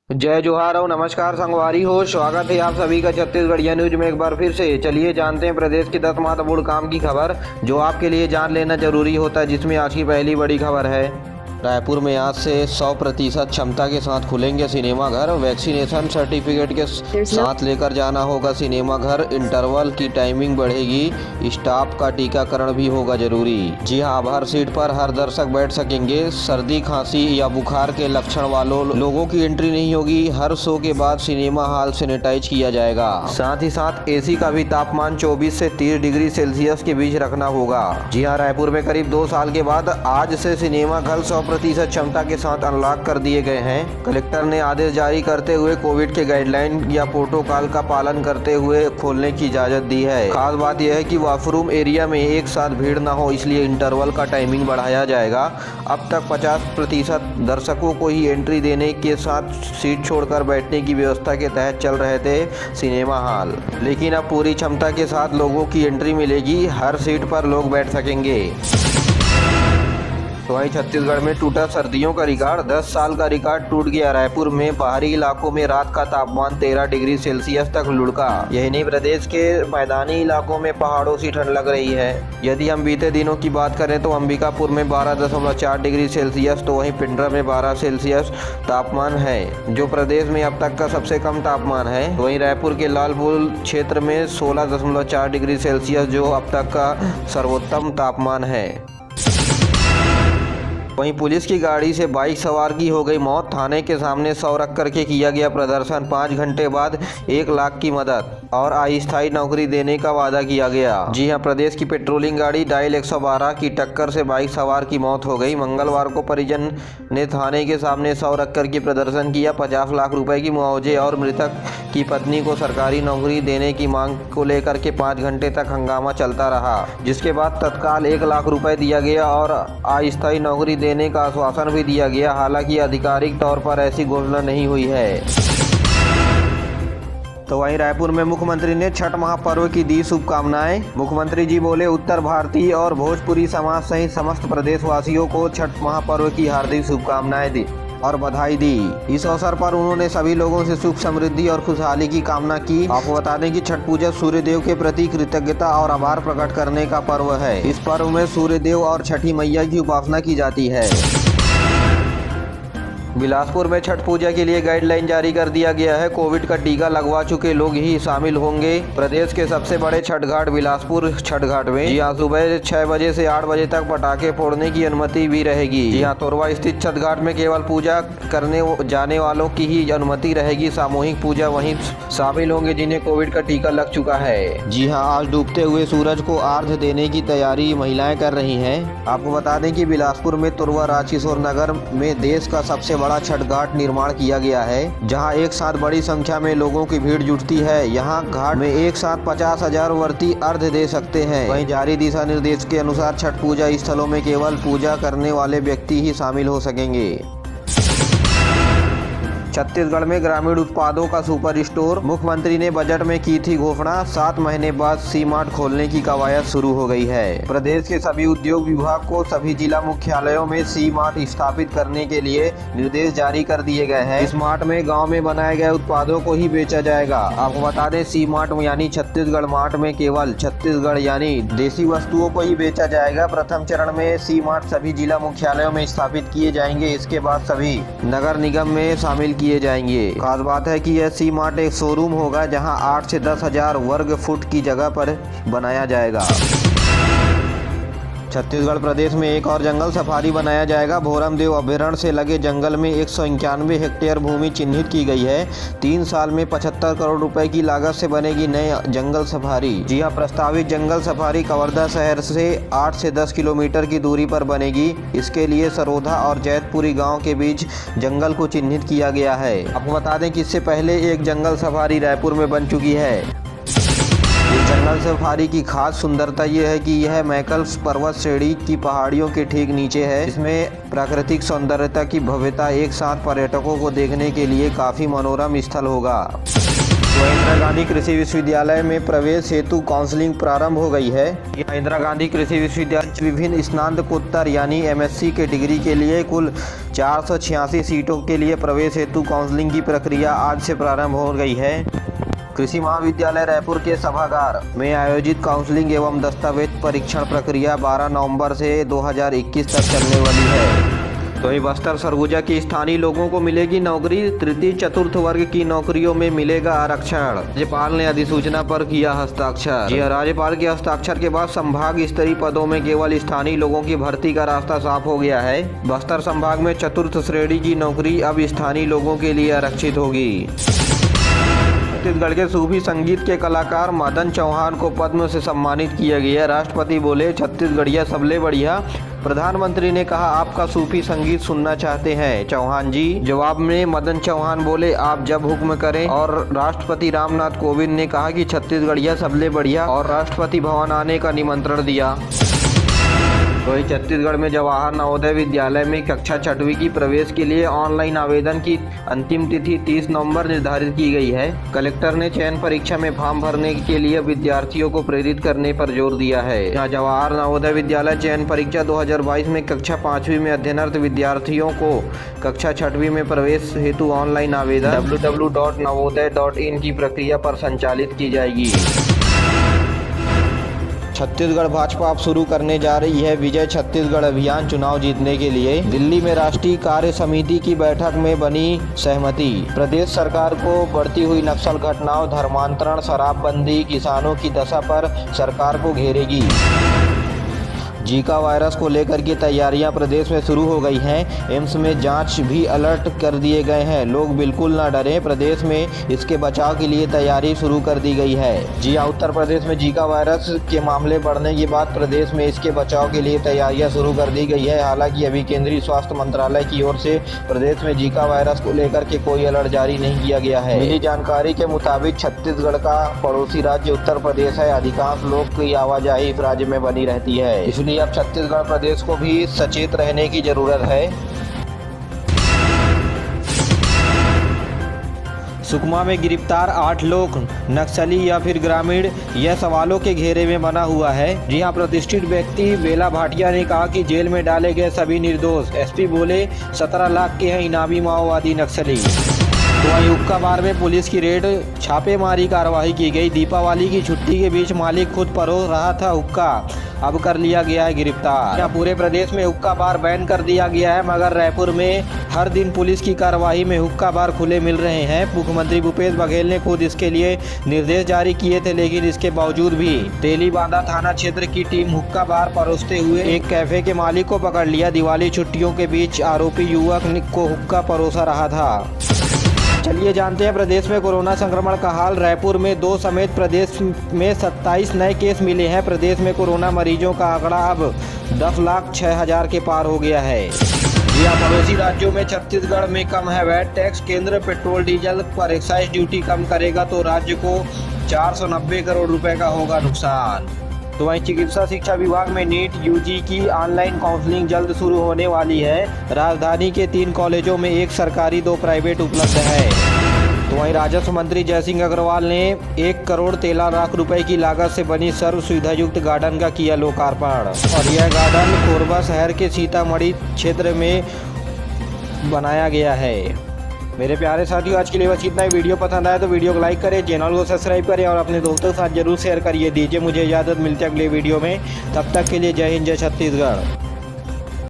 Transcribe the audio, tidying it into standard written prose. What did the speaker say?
जय जोहार और नमस्कार संगवारी हो। स्वागत है आप सभी का छत्तीसगढ़िया न्यूज में एक बार फिर से। चलिए जानते हैं प्रदेश के 10 महत्वपूर्ण काम की खबर जो आपके लिए जान लेना जरूरी होता है, जिसमें आज की पहली बड़ी खबर है। रायपुर में आज से 100% क्षमता के साथ खुलेंगे सिनेमा घर। वैक्सीनेशन सर्टिफिकेट के साथ लेकर जाना होगा सिनेमा घर। इंटरवल की टाइमिंग बढ़ेगी। स्टाफ का टीकाकरण भी होगा जरूरी। जी हाँ, अब हर सीट पर हर दर्शक बैठ सकेंगे। सर्दी खांसी या बुखार के लक्षण वालों लोगों की एंट्री नहीं होगी। हर शो के बाद सिनेमा हॉल सैनिटाइज किया जाएगा। साथ ही साथ एसी का भी तापमान 24 से 30 डिग्री सेल्सियस के बीच रखना होगा। जी हाँ, रायपुर में करीब 2 साल के बाद आज से सिनेमा घर 100% क्षमता के साथ अनलॉक कर दिए गए हैं। कलेक्टर ने आदेश जारी करते हुए कोविड के गाइडलाइन या प्रोटोकॉल का पालन करते हुए खोलने की इजाजत दी है। खास बात यह है कि वॉशरूम एरिया में एक साथ भीड़ न हो, इसलिए इंटरवल का टाइमिंग बढ़ाया जाएगा। अब तक 50% दर्शकों को ही एंट्री देने के साथ सीट छोड़कर बैठने की व्यवस्था के तहत चल रहे थे सिनेमा हॉल, लेकिन अब पूरी क्षमता के साथ लोगों की एंट्री मिलेगी। हर सीट पर लोग बैठ सकेंगे। तो वहीं छत्तीसगढ़ में टूटा सर्दियों का रिकॉर्ड। 10 साल का रिकॉर्ड टूट गया। रायपुर में बाहरी इलाकों में रात का तापमान 13 डिग्री सेल्सियस तक लुढ़का। यही नहीं, प्रदेश के मैदानी इलाकों में पहाड़ों सी ठंड लग रही है। यदि हम बीते दिनों की बात करें तो अंबिकापुर में 12.4 डिग्री सेल्सियस, तो वहीं पिंडरा में 12 सेल्सियस तापमान है, जो प्रदेश में अब तक का सबसे कम तापमान है। वहीं रायपुर के लालपुर क्षेत्र में 16.4 डिग्री सेल्सियस, जो अब तक का सर्वोत्तम तापमान है। वहीं पुलिस की गाड़ी से बाइक सवार की हो गई मौत। थाने के सामने 100 रख करके किया गया प्रदर्शन। 5 घंटे बाद 1 लाख की मदद और अस्थायी नौकरी देने का वादा किया गया। जी हां, प्रदेश की पेट्रोलिंग गाड़ी डायल 112 की टक्कर से बाइक सवार की मौत हो गई। मंगलवार को परिजन ने थाने के सामने 100 रख करके प्रदर्शन किया। 50 लाख रुपए की मुआवजे और मृतक की पत्नी को सरकारी नौकरी देने की मांग को लेकर के 5 घंटे तक हंगामा चलता रहा, जिसके बाद तत्काल 1 लाख रुपए दिया गया और अस्थायी नौकरी देने का आश्वासन भी दिया गया। हालांकि आधिकारिक तौर पर ऐसी घोषणा नहीं हुई है। तो वहीं रायपुर में मुख्यमंत्री ने छठ महापर्व की दी शुभकामनाएं। मुख्यमंत्री जी बोले, उत्तर भारतीय और भोजपुरी समाज सहित समस्त प्रदेशवासियों को छठ महापर्व की हार्दिक शुभकामनाएं दी और बधाई दी। इस अवसर पर उन्होंने सभी लोगों से सुख समृद्धि और खुशहाली की कामना की। आपको बता दें कि छठ पूजा सूर्य देव के प्रति कृतज्ञता और आभार प्रकट करने का पर्व है। इस पर्व में सूर्य देव और छठी मैया की उपासना की जाती है। बिलासपुर में छठ पूजा के लिए गाइडलाइन जारी कर दिया गया है। कोविड का टीका लगवा चुके लोग ही शामिल होंगे। प्रदेश के सबसे बड़े छठ घाट बिलासपुर छठ घाट में जी हाँ, सुबह 6 बजे से 8 बजे तक पटाखे फोड़ने की अनुमति भी रहेगी। जी हाँ, तोरवा स्थित छठ घाट में केवल पूजा करने जाने वालों की ही अनुमति रहेगी। सामूहिक पूजा वहीं शामिल होंगे जिन्हें कोविड का टीका लग चुका है। जी हाँ, आज डूबते हुए सूरज को अर्घ्य देने की तैयारी महिलाएं कर रही हैं। आपको बता दें कि बिलासपुर में तोरवा राजकिशोर नगर में देश का सबसे बड़ा छठ घाट निर्माण किया गया है, जहां एक साथ बड़ी संख्या में लोगों की भीड़ जुटती है। यहां घाट में एक साथ 50,000 व्रती अर्घ्य दे सकते हैं। वहीं जारी दिशा निर्देश के अनुसार छठ पूजा स्थलों में केवल पूजा करने वाले व्यक्ति ही शामिल हो सकेंगे। छत्तीसगढ़ में ग्रामीण उत्पादों का सुपर स्टोर। मुख्यमंत्री ने बजट में की थी घोषणा। 7 महीने बाद सी मार्ट खोलने की कवायद शुरू हो गई है। प्रदेश के सभी उद्योग विभाग को सभी जिला मुख्यालयों में सी मार्ट स्थापित करने के लिए निर्देश जारी कर दिए गए हैं। इस मार्ट में गांव में बनाए गए उत्पादों को ही बेचा जाएगा। आपको बता दें, सी मार्ट यानी छत्तीसगढ़ मार्ट में केवल छत्तीसगढ़ यानी देसी वस्तुओं को ही बेचा जाएगा। प्रथम चरण में सी मार्ट सभी जिला मुख्यालयों में स्थापित किए जाएंगे। इसके बाद सभी नगर निगम में शामिल किए जाएंगे। खास बात है कि यह सी मार्ट एक शोरूम होगा जहां 8 से 10 हजार वर्ग फुट की जगह पर बनाया जाएगा। छत्तीसगढ़ प्रदेश में एक और जंगल सफारी बनाया जाएगा। भोरमदेव अभयारण्य से लगे जंगल में 191 हेक्टेयर भूमि चिन्हित की गई है। 3 साल में 75 करोड़ रुपए की लागत से बनेगी नई जंगल सफारी। जी हां, प्रस्तावित जंगल सफारी कवर्धा शहर से 8 से 10 किलोमीटर की दूरी पर बनेगी। इसके लिए सरोधा और जैतपुरी गाँव के बीच जंगल को चिन्हित किया गया है। आपको बता दें कि इससे पहले एक जंगल सफारी रायपुर में बन चुकी है। जंगल सफारी की खास सुंदरता यह है कि यह मैकल पर्वत श्रेणी की पहाड़ियों के ठीक नीचे है। इसमें प्राकृतिक सौंदर्यता की भव्यता एक साथ पर्यटकों को देखने के लिए काफी मनोरम स्थल होगा। तो इंदिरा गांधी कृषि विश्वविद्यालय में प्रवेश हेतु काउंसलिंग प्रारंभ हो गई है। इंदिरा गांधी कृषि विश्वविद्यालय विभिन्न स्नातकोत्तर यानी एमएससी के डिग्री के लिए कुल 486 सीटों के लिए प्रवेश हेतु काउंसलिंग की प्रक्रिया आज से प्रारंभ हो गई है। कृषि महाविद्यालय रायपुर के सभागार में आयोजित काउंसलिंग एवं दस्तावेज परीक्षण प्रक्रिया 12 नवंबर से 2021 तक चलने वाली है। तो ये बस्तर सरगुजा की स्थानीय लोगों को मिलेगी नौकरी, तृतीय चतुर्थ वर्ग की नौकरियों में मिलेगा आरक्षण। राज्यपाल ने अधिसूचना पर किया हस्ताक्षर। जी, राज्यपाल के हस्ताक्षर के बाद संभाग स्तरीय पदों में केवल स्थानीय लोगों की भर्ती का रास्ता साफ हो गया है। बस्तर संभाग में चतुर्थ श्रेणी की नौकरी अब स्थानीय लोगों के लिए आरक्षित होगी। छत्तीसगढ़ के सूफी संगीत के कलाकार मदन चौहान को पद्म से सम्मानित किया गया। राष्ट्रपति बोले, छत्तीसगढ़िया सबले बढ़िया। प्रधानमंत्री ने कहा, आपका सूफी संगीत सुनना चाहते हैं चौहान जी। जवाब में मदन चौहान बोले, आप जब हुक्म करें। और राष्ट्रपति रामनाथ कोविंद ने कहा कि छत्तीसगढ़िया सबले बढ़िया और राष्ट्रपति भवन आने का निमंत्रण दिया। वही छत्तीसगढ़ में जवाहर नवोदय विद्यालय में कक्षा 6वीं की प्रवेश के लिए ऑनलाइन आवेदन की अंतिम तिथि 30 नवंबर निर्धारित की गई है। कलेक्टर ने चयन परीक्षा में फॉर्म भरने के लिए विद्यार्थियों को प्रेरित करने पर जोर दिया है। यहाँ जवाहर नवोदय विद्यालय चयन परीक्षा 2022 में कक्षा 5वीं में अध्ययनरत विद्यार्थियों को कक्षा 6वीं में प्रवेश हेतु ऑनलाइन आवेदन www.navodaya.in की प्रक्रिया पर संचालित की जाएगी। छत्तीसगढ़ भाजपा अब शुरू करने जा रही है विजय छत्तीसगढ़ अभियान चुनाव जीतने के लिए। दिल्ली में राष्ट्रीय कार्य समिति की बैठक में बनी सहमति। प्रदेश सरकार को बढ़ती हुई नक्सल घटनाओं, धर्मांतरण, शराबबंदी, किसानों की दशा पर सरकार को घेरेगी। जीका वायरस को लेकर की तैयारियां प्रदेश में शुरू हो गई हैं। एम्स में जांच भी अलर्ट कर दिए गए हैं। लोग बिल्कुल ना डरें, प्रदेश में इसके बचाव के लिए तैयारी शुरू कर दी गई है। जी हां, उत्तर प्रदेश में जीका वायरस के मामले बढ़ने के बाद प्रदेश में इसके बचाव के लिए तैयारियां शुरू कर दी गई है। हालांकि अभी केंद्रीय स्वास्थ्य मंत्रालय की ओर से प्रदेश में जीका वायरस को लेकर के कोई अलर्ट जारी नहीं किया गया है। मिली जानकारी के मुताबिक छत्तीसगढ़ का पड़ोसी राज्य उत्तर प्रदेश है। अधिकांश लोग की आवाजाही इस राज्य में बनी रहती है, इसलिए अब छत्तीसगढ़ प्रदेश को भी सचेत रहने की जरूरत है। सुकमा में गिरफ्तार 8 लोग नक्सली या फिर ग्रामीण, यह सवालों के घेरे में बना हुआ है। जी हां, प्रतिष्ठित व्यक्ति बेला भाटिया ने कहा कि जेल में डाले गए सभी निर्दोष। एसपी बोले, 17 लाख के हैं इनामी माओवादी नक्सली। तो वहीं हुक्का बार में पुलिस की रेड, छापेमारी कार्रवाई की गई। दीपावली की छुट्टी के बीच मालिक खुद परोस रहा था हुक्का, अब कर लिया गया है गिरफ्तार। यहाँ पूरे प्रदेश में हुक्का बार बैन कर दिया गया है, मगर रायपुर में हर दिन पुलिस की कार्रवाई में हुक्का बार खुले मिल रहे हैं। मुख्यमंत्री भूपेश बघेल ने खुद इसके लिए निर्देश जारी किए थे, लेकिन इसके बावजूद भी तेलीबांधा थाना क्षेत्र की टीम हुक्का बार परोसते हुए एक कैफे के मालिक को पकड़ लिया। दिवाली छुट्टियों के बीच आरोपी युवक को हुक्का परोसा रहा था। चलिए जानते हैं प्रदेश में कोरोना संक्रमण का हाल। रायपुर में 2 समेत प्रदेश में 27 नए केस मिले हैं। प्रदेश में कोरोना मरीजों का आंकड़ा अब 10,06,000 के पार हो गया है। यह पड़ोसी राज्यों में छत्तीसगढ़ में कम है वैट टैक्स। केंद्र पेट्रोल डीजल पर एक्साइज ड्यूटी कम करेगा तो राज्य को 490 करोड़ रुपए का होगा नुकसान। तो वहीं चिकित्सा शिक्षा विभाग में नीट यूजी की ऑनलाइन काउंसलिंग जल्द शुरू होने वाली है। राजधानी के 3 कॉलेजों में 1 सरकारी 2 प्राइवेट उपलब्ध है। तो वहीं राजस्व मंत्री जयसिंह अग्रवाल ने 1 करोड़ 13 लाख रुपए की लागत से बनी सर्व सुविधायुक्त गार्डन का किया लोकार्पण। और यह गार्डन कोरबा शहर के सीतामढ़ी क्षेत्र में बनाया गया है। मेरे प्यारे साथियों, आज के लिए बस इतना ही। वीडियो पसंद आया तो वीडियो को लाइक करें, चैनल को सब्सक्राइब करें और अपने दोस्तों के साथ जरूर शेयर करिए। दीजिए मुझे इजाज़त, मिलते हैं अगले वीडियो में। तब तक के लिए जय हिंद, जय छत्तीसगढ़।